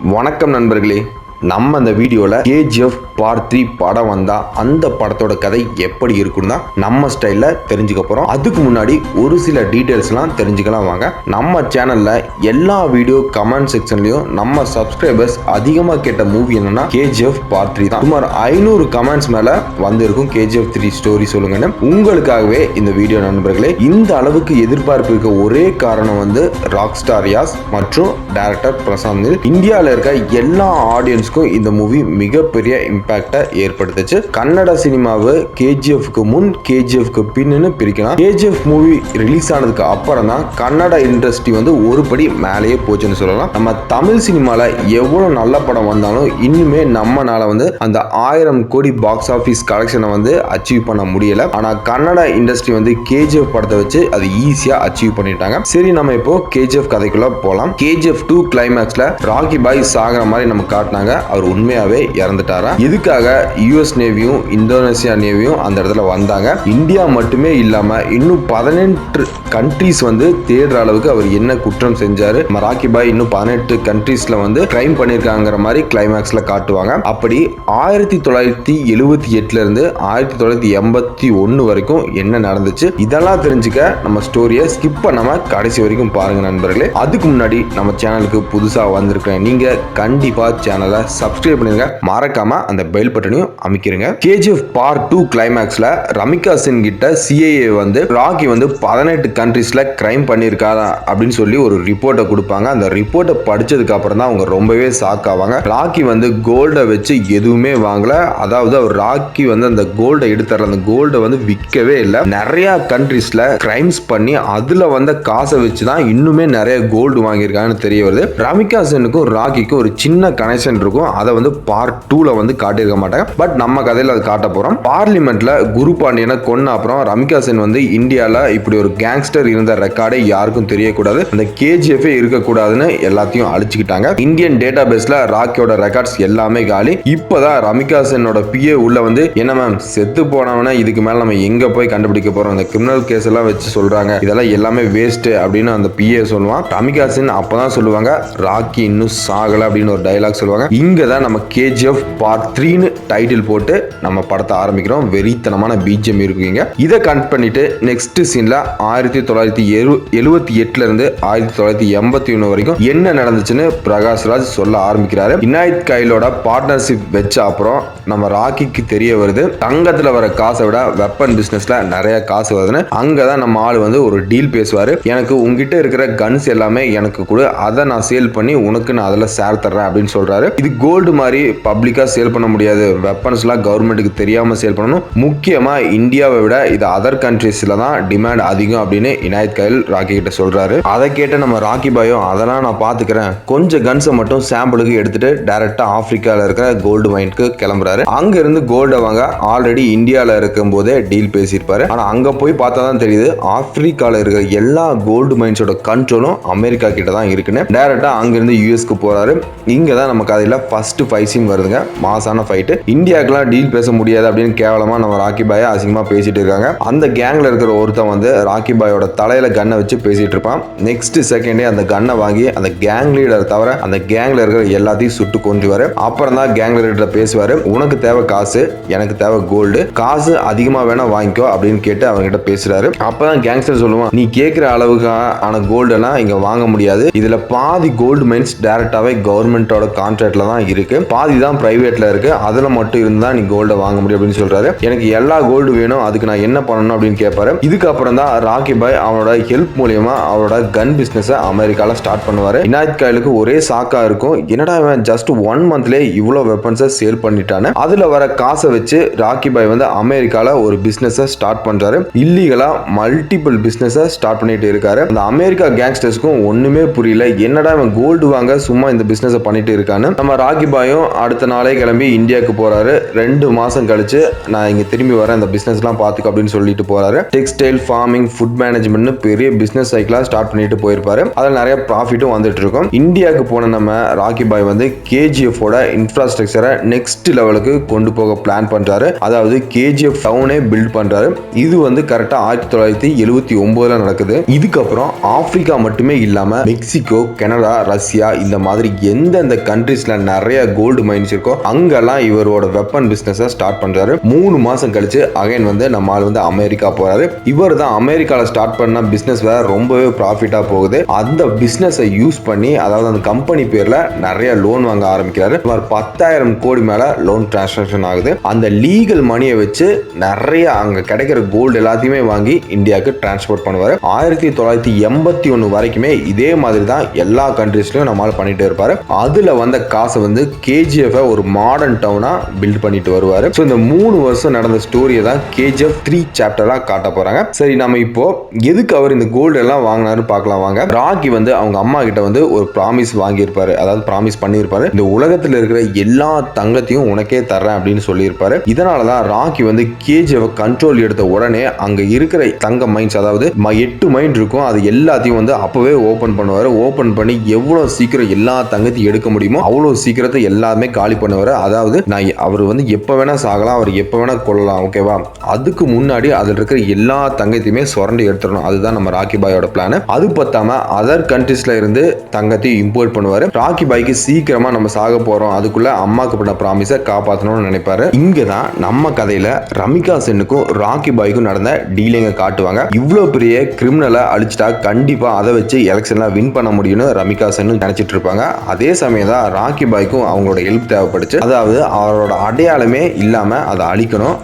வணக்கம் நண்பர்களே. நம்ம அந்த வீடியோவில் கேஜிஎஃப் பார்ட் 3 படம் வந்தால் அந்த படத்தோட கதை எப்படி இருக்குன்னு தான் நம்ம ஸ்டைலில் தெரிஞ்சுக்க போகிறோம். அதுக்கு முன்னாடி ஒரு சில டீட்டெயில்ஸ்லாம் தெரிஞ்சுக்கலாம் வாங்க. நம்ம சேனலில் எல்லா வீடியோ கமெண்ட் செக்ஷன்லையும் நம்ம சப்ஸ்கிரைபர்ஸ் அதிகமாக கேட்ட மூவி என்னன்னா கேஜிஎஃப் பார்ட் 3 தான். சுமார் 500 கமெண்ட்ஸ் மேலே வந்திருக்கும் கேஜிஎஃப் 3 ஸ்டோரி சொல்லுங்கன்னு. உங்களுக்காகவே இந்த வீடியோ நண்பர்களே. இந்த அளவுக்கு எதிர்பார்ப்பு இருக்க ஒரே காரணம் வந்து ராக் ஸ்டார் யாஸ் மற்றும் டைரக்டர் பிரசாந்த். இந்தியாவில் இருக்க எல்லா ஆடியன்ஸ் இந்த மூவி மிகப்பெரிய இம்பாக்டை ஏற்படுத்துச்சு. கன்னட சினிமாவை கேஜிஎஃப்க்கு முன் கேஜிஎஃப்க்கு பின்னு பிரிக்கலாம். கேஜிஎஃப் மூவி ரிலீஸ் ஆனதுக்கு அப்புறம் தான் கன்னட இண்டஸ்ட்ரி வந்து ஒரு படி மேலேயே போச்சுன்னு சொல்லலாம். நம்ம தமிழ் சினிமால எவ்வளவு நல்ல படம் வந்தாலும் இன்னுமே நம்மனால வந்து அந்த 1000 கோடி பாக்ஸ் ஆபீஸ் கலெக்ஷனை வந்து அச்சீவ் பண்ண முடியல. ஆனா கன்னட இண்டஸ்ட்ரி வந்து கேஜிஎஃப் படத்தை வச்சு அது ஈஸியா அச்சீவ் பண்ணிட்டாங்க. சரி, நம்ம இப்போ கேஜிஎஃப் கதைக்குள்ள போலாம். கேஜிஎஃப் 2 கிளைமேக்ஸ்ல ராக்கி பாய் சாகிற மாதிரி நம்ம காட்டினாங்க. அவர் உண்மையாவே இறந்துட்டாரா? இதுக்காக யுஎஸ் நேவியும் இந்தோனேசியா நேவியும் அந்த இடத்துல வந்தாங்க. இந்தியா மட்டுமே இல்லாம இன்னும் 18 கண்ட்ரீஸ் வந்து தேடுற அளவுக்கு அவர் என்ன குற்றம் செஞ்சாரு, ராக்கி பாய் இன்னும் 18 கண்ட்ரீஸ்ல வந்து கிரைம் பண்ணிருக்காங்கிற மாதிரி கிளைமேக்ஸ்ல காட்டுவாங்க. அப்படி 1978ல இருந்து 1981 வரைக்கும் என்ன நடந்துச்சு இதெல்லாம் தெரிஞ்சுக்க நம்ம ஸ்டோரியை ஸ்கிப் பண்ணாம கடைசி வரைக்கும் பாருங்க நண்பர்களே. அதுக்கு முன்னாடி நம்ம சேனலுக்கு புதுசா வந்திருக்கிறேன் நீங்க கண்டிப்பா சேனலை சப்ஸ்கிரைப் பண்ணுங்க, மறக்காம அந்த பெல் பட்டனையும் அமைக்கிறீங்க. கேஜிஎஃப் பார்ட் 2 கிளைமேக்ஸ்ல ரமிகா சென் கிட்ட சிஐஏ வந்து ராக்கி வந்து 18 கண்ட்ரீஸ்ல கிரைம் பண்ணிருக்காரா அப்படின்னு சொல்லி ஒரு ரிப்போர்ட்டை கொடுப்பாங்க. அந்த ரிப்போர்ட்டை படிச்சதுக்கு அப்புறம் தான் அவங்க ரொம்பவே ஷாக் ஆவாங்க. ராக்கி வந்து கோல்டை வச்சு எதுவுமே வாங்கல. அதாவது அவர் ராக்கி வந்து அந்த கோல்டை எடுத்துற அந்த கோல்டை வந்து விற்கவே இல்லை. நிறைய கண்ட்ரீஸ்ல கிரைம்ஸ் பண்ணி அதுல வந்த காசை வச்சு தான் இன்னுமே நிறைய கோல்டு வாங்கியிருக்காங்கன்னு தெரிய வருது. ரமிகா சென்னுக்கும் ராக்கிக்கும் ஒரு சின்ன கனெக்ஷன் இருக்கும். அதை வந்து பார்ட் 2ல வந்து காட்டியிருக்க மாட்டாங்க. பட் நம்ம கதையில அது காட்ட போறோம். பார்லிமெண்ட்ல குரு பாண்டியனை கொன்ன அப்புறம் ரமிகா சென் வந்து இந்தியால இப்படி ஒரு கேங்ஸ்டர் இருந்த ரெக்கார்டே யாருக்கும் தெரியக்கூடாது, அந்த கேஜிஎஃப் இருக்கக்கூடாதுன்னு எல்லாத்தையும் அழிச்சுக்கிட்டாங்க. இந்தியன் டேட்டா பேஸ்ல ராக்கியோட ரெக்கார்ட்ஸ் எல்லாமே காலி. இப்பதான் ரமிகா சென்னோட பிஏ உள்ள வந்து என்ன மேம் செத்து போனவன இதுக்கு மேல நம்ம எங்க போய் கண்டுபிடிக்க போறோம், இந்த கிரிமினல் கேஸ் எல்லாம் வச்சு சொல்றாங்க, இதெல்லாம் எல்லாமே வேஸ்ட் அப்படின்னு அந்த பிஏ சொல்லுவான். ரமிகா சென் அப்பதான் சொல்லுவாங்க ராக்கி இன்னும் சாகல அப்படின்னு ஒரு டைலாக் சொல்லுவாங்க. இங்க தான் நம்ம கேஜிஎஃப் பார்ட் 3ன்னு டைட்டில் போட்டு நம்ம படத்தை ஆரம்பிக்கிறோம். வெறித்தனமான பிஜிஎம் இருக்குங்க. இதை கட் பண்ணிட்டு நெக்ஸ்ட் சீன்ல 1978ல இருந்து 1981 வரைக்கும் என்ன நடந்துச்சுன்னு பிரகாஷ்ராஜ் சொல்ல ஆரம்பிக்கிறாரு. இனாயத் கைலோட பார்ட்னர்ஷிப் வச்ச அப்புறம் நம்ம ராக்கிக்கு தெரிய வருது தங்கத்துல வர காசை விட வெப்பன் பிசினஸ்ல நிறைய காசு வருதுன்னு. அங்கதான் நம்ம ஆள் வந்து ஒரு டீல் பேசுவாரு. எனக்கு உங்ககிட்ட இருக்கிற கன்ஸ் எல்லாமே எனக்கு கூட, அதை நான் சேல் பண்ணி உனக்கு நான் அதில் ஷேர் தர்றேன் அப்படின்னு சொல்றாரு. இது கோல்டு மாதிரி பப்ளிக்கா சேல் பண்ண முடியாது, வெப்பன்ஸ்லாம் கவர்மெண்ட்டுக்கு தெரியாம சேல் பண்ணணும், முக்கியமா இந்தியாவை விட இது அதர் கண்ட்ரீஸ்ல தான் டிமாண்ட் அதிகம் அப்படின்னு இனாயத் கைல் ராக்கி கிட்ட சொல்றாரு. அதை கேட்ட நம்ம ராக்கி பாயும் அதெல்லாம் நான் பாத்துக்கிறேன், கொஞ்சம் கன்ஸை மட்டும் சாம்பிளுக்கு எடுத்துட்டு டைரக்டா ஆப்பிரிக்கால இருக்கிற கோல்டு மைனுக்கு கிளம்புறாரு. அங்க இருந்து கோல்டை வாங்க ஆல்ரெடி இந்தியால இருக்கும் போதே டீல் பேசியிருப்பாரு. ஆனா அங்க போய் பார்த்தா தான் தெரியுது ஆப்பிரிக்கால இருக்கிற எல்லா கோல்டு மைன்ஸோட கண்ட்ரோலும் அமெரிக்கா கிட்ட தான் இருக்குன்னு. டைரக்டா அங்கிருந்து யூஎஸ்க்கு போறாரு. இங்க தான் நம்ம கதையில ஃபர்ஸ்ட் ஃபைட் சீன் வருதுங்க. மாசான ஃபைட். இந்தியாக்கெல்லாம் டீல் பேச முடியாது அப்படின்னு கேவலமா நம்ம ராக்கி பாயை அசிங்கமா பேசிட்டு இருக்காங்க. அந்த கேங்ல இருக்கிற ஒருத்தன் வந்து ராக்கி பாயோட தலையில கன்னை வச்சு பேசிட்டு இருப்பான். நெக்ஸ்ட் செகண்டே அந்த கன்னை வாங்கி அந்த கேங் லீடர் தவிர அந்த கேங்ல இருக்கிற எல்லாத்தையும் சுட்டு கொன்றுவாரு. அப்புறம் தான் கேங் லீடர் பேசுவாரு, உனக்கு தேவை காசு, எனக்கு தேவை கோல்டு, காசு அதிகமா வேணா வாங்கிக்கோ அப்படின்னு கேட்டு அவங்க கிட்ட பேசுறாரு. அப்பதான் கேங்ஸ்டர் சொல்லுவான், நீ கேட்கிற அளவுக்கு ஆன கோல்டு எல்லாம் இங்க வாங்க முடியாது, இதுல பாதி கோல்டு மைன்ஸ் டைரக்டாவே கவர்மெண்டோட கான்ட்ராக்ட்ல தான் இருக்கு, பாதி தான் பிரைவேட்ல இருக்கு, அதுல மட்டும் இருந்தா நீ கோல்ட வாங்க முடியும் அப்படின்னு சொல்றாரு. எனக்கு எல்லா கோல்டு வேணும், அதுக்கு நான் என்ன பண்ணணும் அப்படின்னு கேட்பாரு. இதுக்கப்புறம் தான் ராக்கி பாய் அவனோட ஹெல்ப் மூலியமா அவரோட கன் பிசினஸ் அமெரிக்கால ஸ்டார்ட் பண்ணுவாரு. இனாயத் கைலுக்கு ஒரே சாக்கா இருக்கும், என்னடா இவன் ஜஸ்ட் 1 மந்த்லயே இவ்வளவு வெப்பன்ஸை சேல் பண்ணிட்டானு. அதுல வர காசை வச்சு ராக்கி பாய் வந்து அமெரிக்கால ஒரு பிசினஸ் ஸ்டார்ட் பண்றாரு. இல்லீகலா மல்டிபிள் பிசினஸ் ஸ்டார்ட் பண்ணிட்டு இருக்காரு. அந்த அமெரிக்கா கேங்ஸ்டர்ஸ்க்கும் ஒண்ணுமே புரியல, என்னடா இவன் கோல்டு வாங்க சும்மா இந்த பிசினஸ் பண்ணிட்டு இருக்கான்னு. நம்ம ராக்கி பாயும் அடுத்த நாளே கிளம்பி இந்தியாவுக்கு போறாரு. 2 மாசம் கழிச்சு நான் இங்க திரும்பி வரேன், இந்த பிசினஸ் எல்லாம் பாத்துக்க அப்படின்னு சொல்லிட்டு போறாரு. டெக்ஸ்டைல், ஃபார்மிங், ஃபுட் மேனேஜ்மெண்ட் பெரிய பிசினஸ் சைக்கிளா ஸ்டார்ட் பண்ணிட்டு போயிருப்பாரு. அதில் நிறைய ப்ராஃபிட்டும் வந்துட்டு இருக்கும். இந்தியாவுக்கு போன நம்ம ராக்கி பாய் வந்து கேஜிஎஃப் ஓட இன்ஃப்ராஸ்ட்ரக்சரை நெக்ஸ்ட் லெவலுக்கு கொண்டு போக பிளான் பண்றாரு. அதாவது கேஜிஎஃப் டவுனே பில்ட் பண்றாரு. இது வந்து கரெக்டா 1979 நடக்குது. இதுக்கப்புறம் ஆப்பிரிக்கா மட்டுமே இல்லாம மெக்சிகோ, கனடா, ரஷ்யா இந்த மாதிரி எந்தெந்த கண்ட்ரீஸ்ல நிறைய கோல்டு மைன்ஸ் இருக்கோ அங்கெல்லாம் இவரோட வெப்பன் பிசினஸ் ஸ்டார்ட் பண்றாரு. 3 மாசம் கழிச்சு அகைன் வந்து நம்ம ஆள் வந்து அமெரிக்கா போறாரு. இவர் தான் அமெரிக்கால ஸ்டார்ட் பண்ண பிசினஸ் வேற ரொம்பவே ப்ராஃபிட்டா போகுது. அந்த பிசினஸை யூஸ் பண்ணி, அதாவது அந்த கம்பெனி பேர்ல நிறைய லோன் வாங்க ஆரம்பிக்கிறாரு. 10,000 கோடி மேல லோன் டிரான்சாக்ஷன் ஆகுது. அந்த லீகல் மணியை வச்சு நிறைய அங்க கிடைக்கிற கோல்டு எல்லாத்தையுமே வாங்கி இந்தியாவுக்கு டிரான்ஸ்போர்ட் பண்ணுவாரு. 1981 வரைக்குமே இதே மாதிரி தான் எல்லா கண்ட்ரீஸ்லயும் நம்மளால பண்ணிட்டு இருப்பாரு. அதுல வந்த காசை வந்து கேஜிஎஃப் ஒரு மாடர்ன் டவுனா பில்ட் பண்ணிட்டு வருவாரு. சோ இந்த 3 வருஷம் நடந்த ஸ்டோரியை தான் கேஜிஎஃப் 3 சாப்டரா காட்ட போறாங்க. சரி, நம்ம இப்போ எதுக்கு அவர் இந்த கோல்டு எல்லாம் வாங்கினாரு பார்க்கலாம் வாங்க. ராக்கி வந்து அவங்க அம்மா கிட்ட வந்து ஒரு ப்ராமிஸ் வாங்கியிருப்பாரு, அதாவது ப்ராமிஸ் பண்ணியிருப்பாரு. இந்த உலகத்தில் இருக்கிற எல்லா தங்கத்தையும் உனக்கே தர்றேன் அப்படின்னு சொல்லியிருப்பாரு. இதனாலதான் ராக்கி வந்து கேஜிஎஃப் கண்ட்ரோல் எடுத்த உடனே அங்க இருக்கிற தங்க மைன்ஸ், அதாவது 8 மைன் இருக்கும், அது எல்லாத்தையும் வந்து அப்பவே ஓபன் பண்ணுவாரு. ஓபன் பண்ணி எவ்வளவு சீக்கிரம் எல்லா தங்கத்தையும் எடுக்க முடியுமோ அவ்வளவு சீக்கிரத்தை எல்லாமே காலி பண்ணுவாரு. அதாவது அவர் வந்து எப்ப வேணா சாகலாம், அவர் எப்ப வேணா கொள்ளலாம், ஓகேவா? அதுக்கு முன்னாடி அதில் இருக்கிற எல்லா தங்கத்தையுமே சுரண்டி எடுத்துடணும். அதுதான் நம்ம ராக்கி பாயோட பிளான். அது பத்தாம அதர் கண்ட்ரீஸ்ல இருந்து தங்கத்தையும் இம்போர்ட் பண்ணுவாரு. ராக்கி பாய்க்கு சீக்கிரமா நம்ம சாக போறோம், அதுக்குள்ள அம்மாக்கு பண்ண ப்ராமிஸை காப்பாற்றணும்னு நினைப்பாரு. இங்கதான் நம்ம கதையில ரமிகா சென்னுக்கும் ராக்கி பாய்க்கும் நடந்த டீலிங்க காட்டுவாங்க. இவ்வளவு பெரிய கிரிமினலை அழிச்சிட்டா கண்டிப்பா அதை வச்சு எலெக்ஷன்ல வின் பண்ண முடியும்னு ரமிகா சென்னு நினைச்சிட்டு இருப்பாங்க. அதே சமயம் தான் ராக்கி பாய்க்கும் அவங்களோட ஹெல்ப் தேவைப்படுச்சு. அதாவது அவரோட அடையாளமே இல்லாம அதை அழிக்கணும்.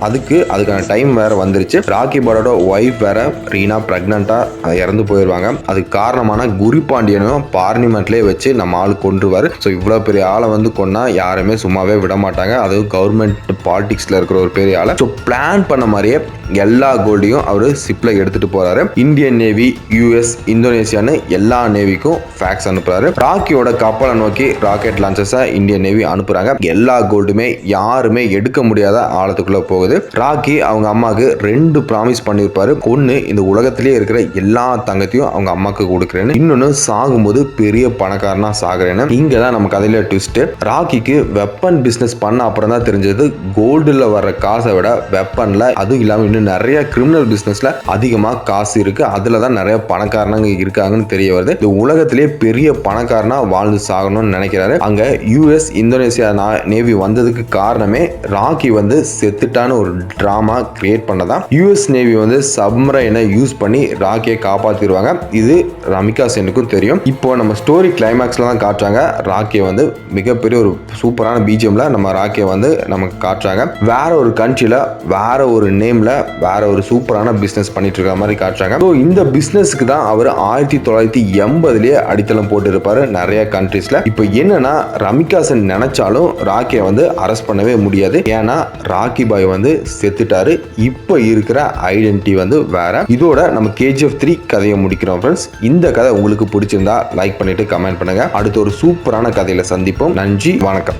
அதுக்கான டைம் வேற வந்துருச்சு. ராக்கி பாயோட ஒய்ஃப் வேற ரீனா பிரெக்னண்டா இறந்து போயிருவாங்க. அதுக்கு காரணமான குரு பாண்டியனும் பார்லிமெண்ட்லயே வச்சு நம்ம ஆளு கொன்றுவாரு. ஸோ இவ்வளவு பெரிய ஆளை வந்து கொன்னா யாருமே சும்மாவே விட மாட்டாங்க. அது கவர்மெண்ட் பாலிடிக்ஸ்ல இருக்கிற ஒரு பெரிய ஆளை. ஸோ பிளான் பண்ண மாதிரியே எல்லா கோல்டையும் அவர் ஷிப்ல எடுத்துட்டு போறாரு. இந்தியன் நேவி, யூஎஸ், இந்தோனேசியான்னு எல்லா நேவிக்கும் ஃபேக்ஸ் அனுப்புறாரு. ராக்கியோட கப்பலை நோக்கி ராக்கெட் லான்ச்சர்ஸை இந்தியன் நேவி அனுப்புறாங்க. எல்லா கோல்டுமே யாருமே எடுக்க முடியாத ஆழத்துக்குள்ள போகுது. ராக்கி அவங்க அம்மாவுக்கு 2 ப்ராமிஸ் பண்ணியிருப்பாரு. ஒன்னு, இந்த உலகத்திலேயே இருக்கிற எல்லா தங்கத்தையும் அவங்க அம்மாக்கு கொடுக்குறேன்னு. இன்னொன்னு, சாகும்போது பெரிய பணக்காரனா சாகுறேன்னு. இங்க தான் நம்ம கதையில ட்விஸ்ட். ராக்கிக்கு வெப்பன் பிசினஸ் பண்ண அப்புறம் தான் தெரிஞ்சது கோல்டுல வர்ற காசை விட வெப்பன்ல, அதுவும் இல்லாம இன்னும் நிறைய கிரிமினல் பிசினஸ்ல அதிகமா காசு இருக்கு. அதுல தான் நிறைய பணக்காரங்க இருக்காங்கன்னு தெரிய வருது. இந்த உலகத்திலேயே பெரிய பணக்காரனா வாழ்ந்து சாகணும்னு நினைக்கிறாரு. அங்க யூஎஸ், இந்தோனேசியா நேவி வந்ததுக்கு காரணமே ராக்கி வந்து செத்துட்டான்னு ஒரு டிராமா கிரியேட் பண்ணதான். யூஎஸ் நேவி வந்து சப்மரைனை யூஸ் பண்ணி ராக்கியை காப்பாத்திடுவாங்க. இது ரமிகா சென்னுக்கும் தெரியும். இப்போ நம்ம ஸ்டோரி கிளைமேக்ஸ்ல தான் காட்டுறாங்க. ராக்கியை வந்து மிகப்பெரிய ஒரு சூப்பரான பிஜிஎம்ல நம்ம ராக்கியை வந்து நமக்கு காட்டுறாங்க. வேற ஒரு கண்ட்ரில, வேற ஒரு நேம்ல, வேற ஒரு சூப்பரான பிசினஸ் பண்ணிட்டு இருக்க மாதிரி காட்டுறாங்க. ஸோ இந்த பிசினஸ்க்கு தான் அவர் 1980லயே அடித்தளம் போட்டு இருப்பாரு நிறைய கண்ட்ரீஸ்ல. இப்போ என்னன்னா, ரமிகா சென் நினைச்சாலும் ராக்கியை வந்து அரெஸ்ட் பண்ணவே முடியாது. ஏன்னா ராக்கி பாய் வந்து செத்துட்டாரு. இப்போ இருக்கிற ஐடென்டிட்டி வந்து வேற. இதோட நம்ம கேஜிஎஃப் 3 கதையை முடிக்கிறோம் ஃப்ரெண்ட்ஸ். இந்த கதை உங்களுக்கு பிடிச்சிருந்தா லைக் பண்ணிட்டு கமெண்ட் பண்ணுங்க. அடுத்து ஒரு சூப்பரான கதையில சந்திப்போம். நன்றி, வணக்கம்.